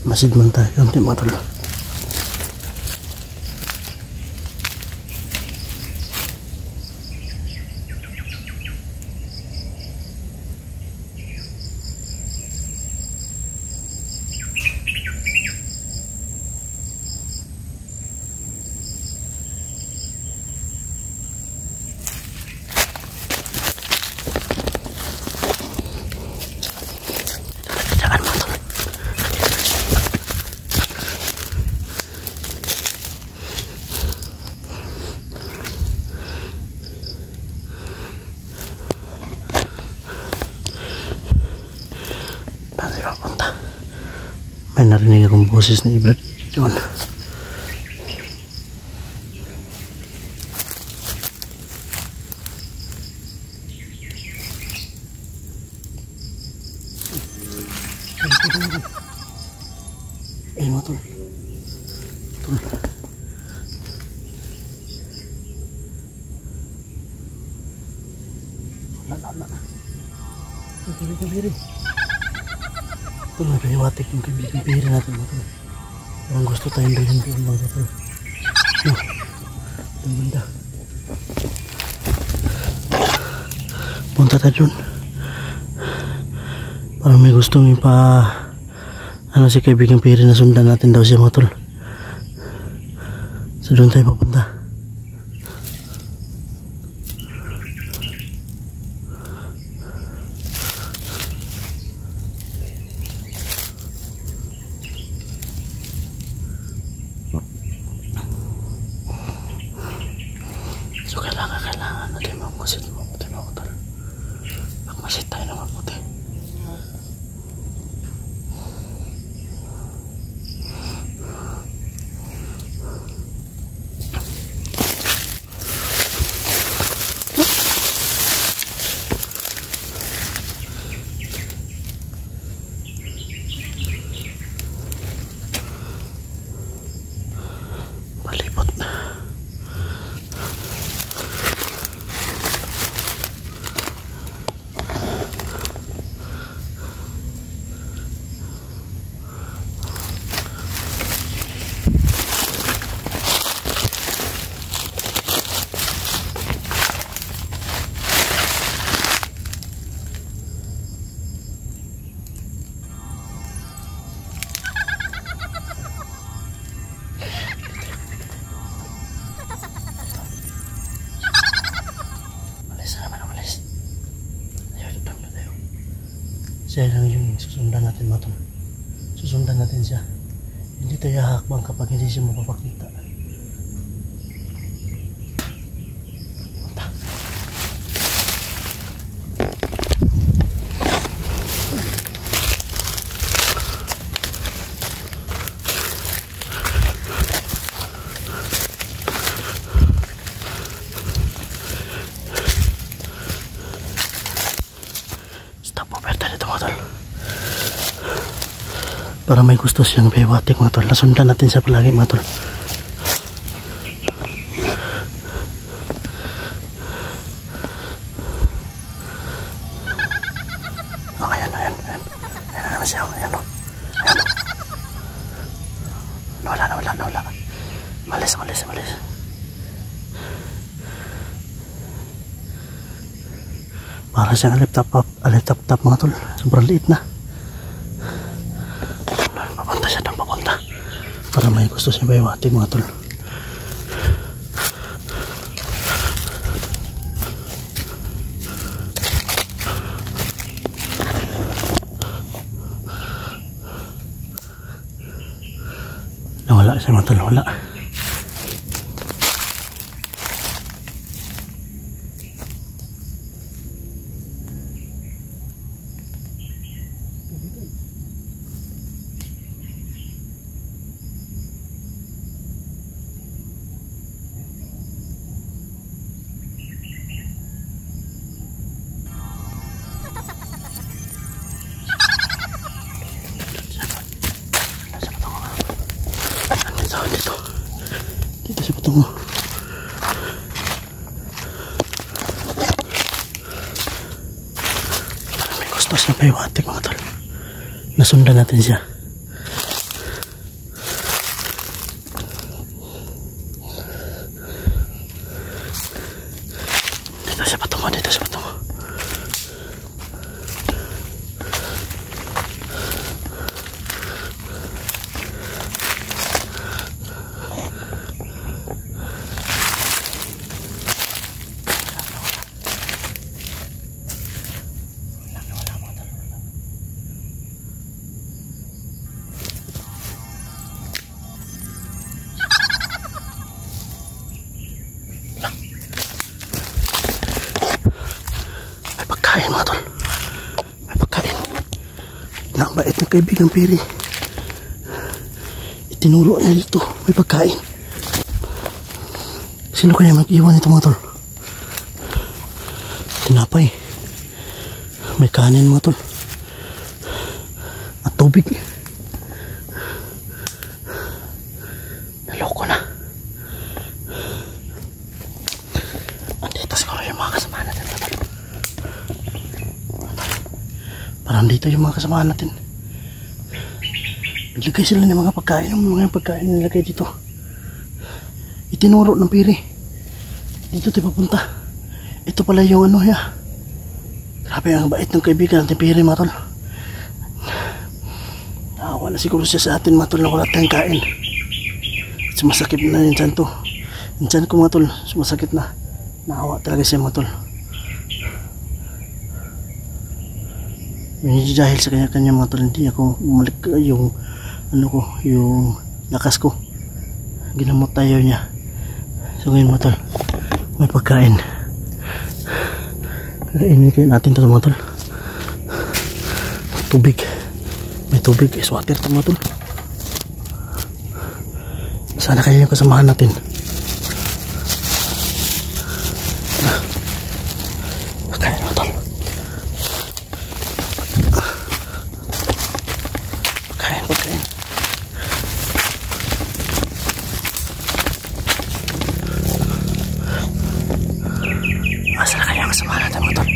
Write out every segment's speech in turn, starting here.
Masid man tayo konti mga tol. May narinig akong boses ni Ibrad doon. Eh mga tol. Tol. Wala. Kibiri. Ito na pahiwatik yung kibiri natin mga tol. Parang gusto tayong bilhin doon mga tol. Ang banda. Punta tayo dun. Parang may gustong si kaibigang piri na sundan natin daw siya mga tol. So doon tayo papunta. So kailangan natin mamusit mabuti mga tol. Magmasit tayo na mabuti. Palipot na. Siya lang yung susundan natin mga tol. Susundan natin siya. Hindi tayo hakbang kapag hindi siya mapapakita. Para may gusto siyang pahiwatik mga tol. Nasundan natin siya palagi mga tol. Oh, ayan. Ayan naman siya. Ayan. Wala. Malis. Para siyang alip-tap mga tol. Sobrang liit na. Papunta. Para may gusto siya pahiwatik mga tol. Nawala siya mga tol. Wala. Dito sa patungo. May gusto siya pahiwatik mga tol. Nasundan natin siya. kaibigang Piri. Itinuro niya dito, may pagkain. Sino kaya mag-iwan ito mga tol? Tinapay. May kanin mga tol. At tubig. Naloko na. Andito siguro yung mga kasama natin mga tol. Parang dito yung mga kasama natin. Naglagay sila ng mga pagkain. Yung mga pagkain nilagay dito. Itinuro ng Piri. Dito tayo papunta. Ito pala yung ano ya. Grabe ang bait ng kaibigan natin Piri mga tol. Naawa na siguro siya sa atin mga tol na wala tayong kain. At sumasakit na yung tiyan to. Yung tiyan ko mga tol, sumasakit na. Naawa talaga siya mga tol. Dahil sa kanya-kanya mga tol, hindi ako umalik yung ano ko, yung lakas ko. Ginamot tayo niya. So ngayon mga tol, may pagkain. Kainin natin ito mga tol. Tubig. May tubig, is water ito mga tol. Sana kayo yung kasamahan natin. Pagkain mga tol. Pagkain. Sana kayo yung kasamahan natin mga tol.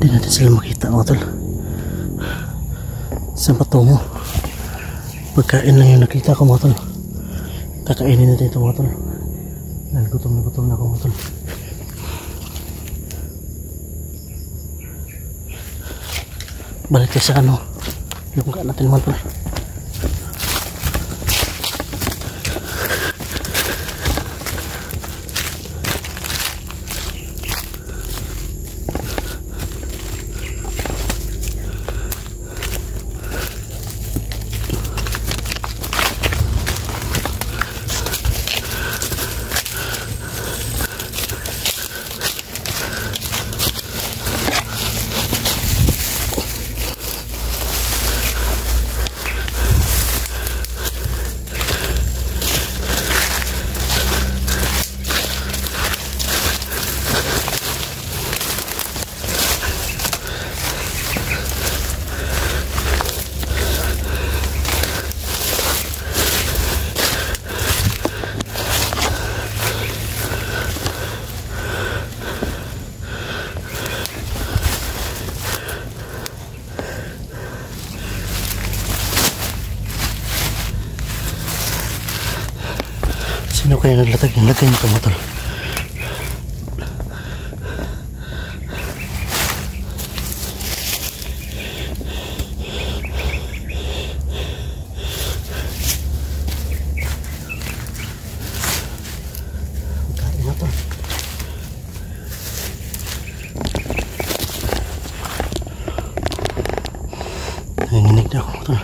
Hindi natin sila makita mga tol. Saan pa tungo? Pagkain lang yung nakita ko mga tol. Kakainin natin ito mga tol. Dahil gutom na ako mga tol. Balik tayo sa ano, lungga natin mga tol. Sino kaya naglatag ng lagay nito mga tol? Magkain na tol. Nanginginig na ako mga tol.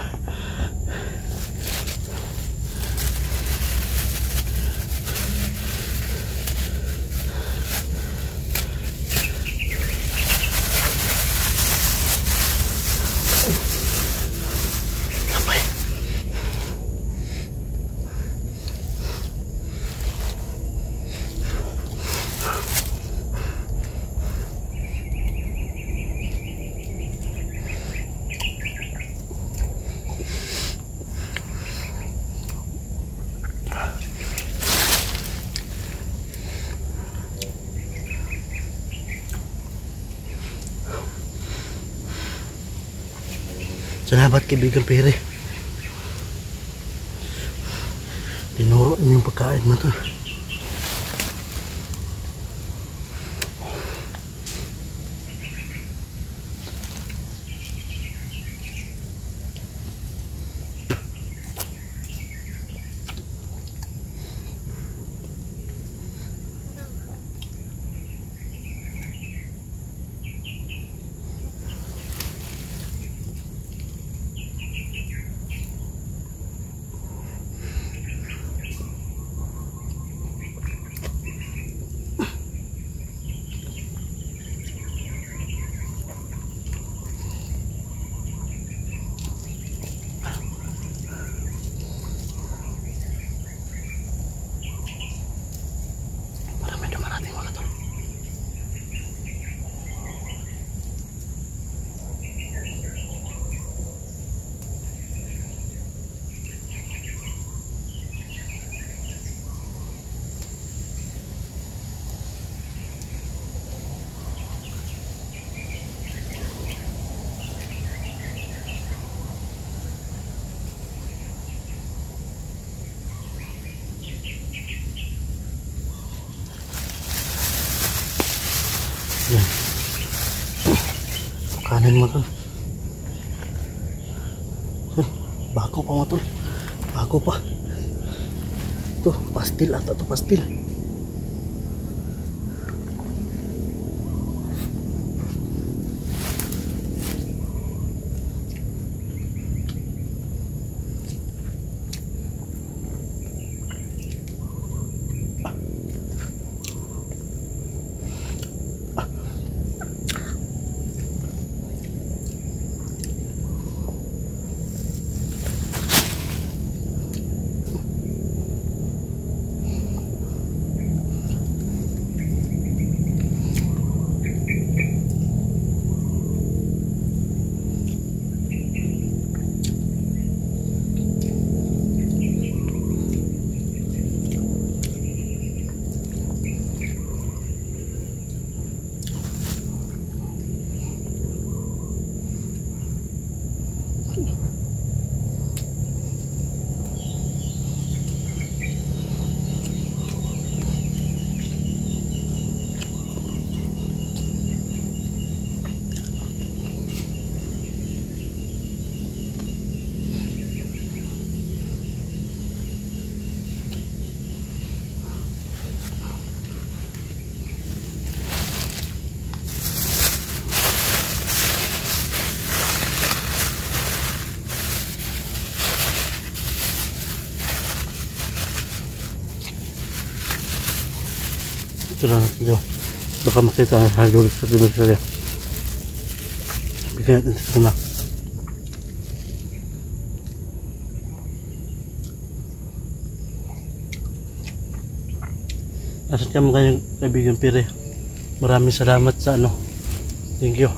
Salamat kaibigan Piri. Tinuro niyo yung pagkain mo to. Ayan mga tol. Bago pa mga tol. Bago pa. Ito, pastil ata ito, pastil. Ito lang natin ito. Baka makita ang halulit sa dunod sa liya. Bigyan natin sa tuna. Asat ka mo kayong kaibigan Pire. Maraming salamat sa ano. Thank you.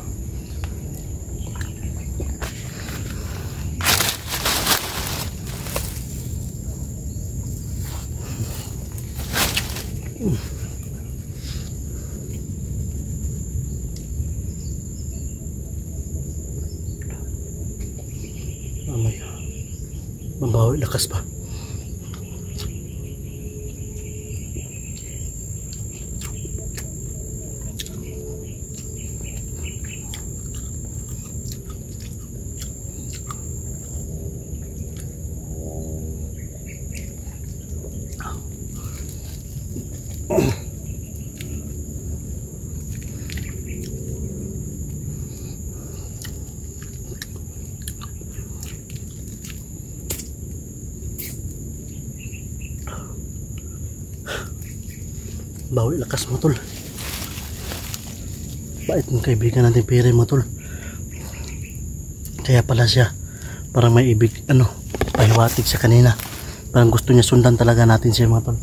Mabawi, lakas pa. Bawi, lakas mo tol. Bait ng kaibigan natin Pire mo tol. Kaya pala siya parang may ibig ano, pahiwatig sa kanina. Parang gusto niya sundan talaga natin siya mga tol.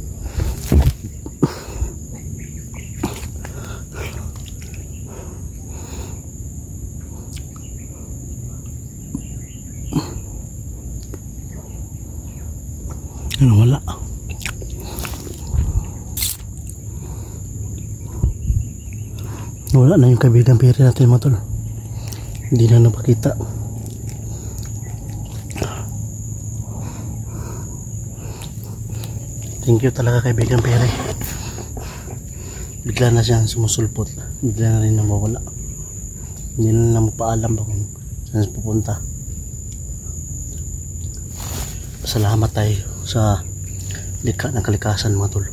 Ano, wala. Wala na yung kaibigan Pire natin mga tol. Hindi na napakita. Thank you talaga kaibigan Pire. Bigla na siyang sumusulpot. Bigla na rin nawawala. Hindi na magpaalam ba kung saan pupunta. Salamat tayo sa likha ng kalikasan mga tol.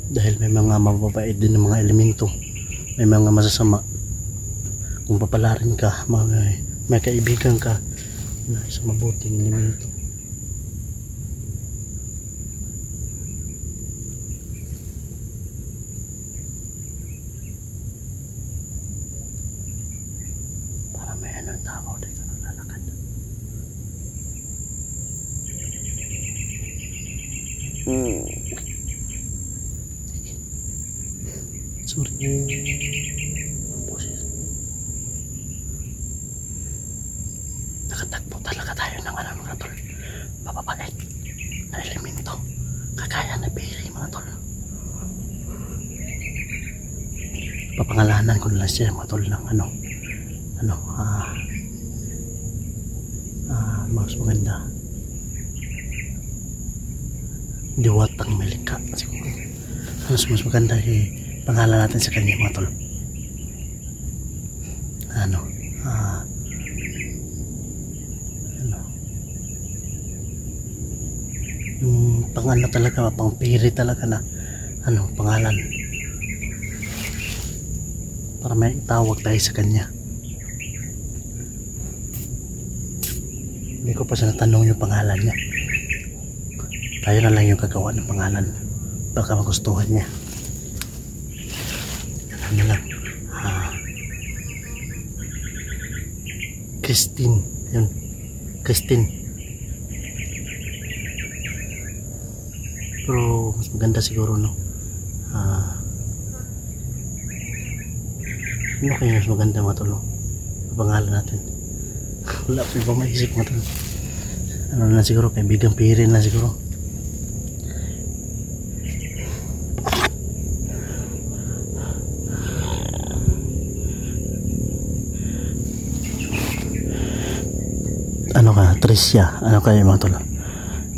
Dahil may mga mababait din ng mga elemento. May mga masasama. Kung papalarin ka, may kaibigan ka na isang mabuting elemento. Para may anong tao dito naglalakad. Sorry. Nakatagpo talaga tayo ng ano mga tol. Mababait na elemento. Kagaya na Pire mga tol. Papangalanan ko na lang siya mga tol ng mas maganda. Diwatang Melika. Mas maganda pangalan natin sa kanya mga tol. yung pang ano talaga, pang piri talaga na ano, pangalan, para may tawag tayo sa kanya. Hindi ko pa siya natanong yung pangalan niya. Tayo na lang yung kagawa ng pangalan, baka magustuhan niya. Ano lang, Christine, yun, Christine. Pero mas maganda siguro, no? Ano kaya mas maganda, mga tol, no? Pangalan natin. Wala pa ibang maisip, mga tol. Ano na siguro, kaibigang pirin na siguro. Ano ka, Tricia, ano kaya, mga tol?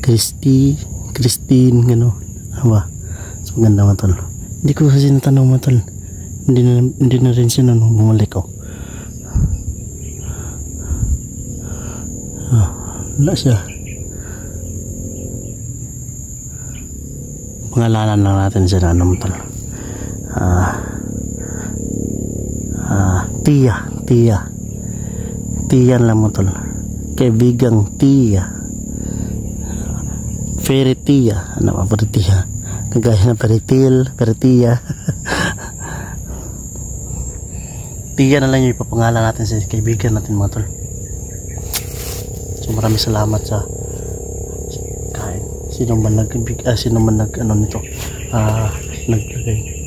Christine, gano'n. Ano ba? Mas maganda, mga tol. Hindi ko kasi natanong, mga tol. Hindi na rin siya nung bumalik ko. Wala siya. Pangalanan lang natin siya na ano, mga tol. Tia lang, mga tol. Kaibigang Tia. Fairy Tia. Ano ba, Fairy Tia? Kagaya ng Fairy Tia. Tia na lang yung ipapangalan natin sa kaibigan natin, mga tol. So maraming salamat sa kahit sino man nag ano nito, naglagay.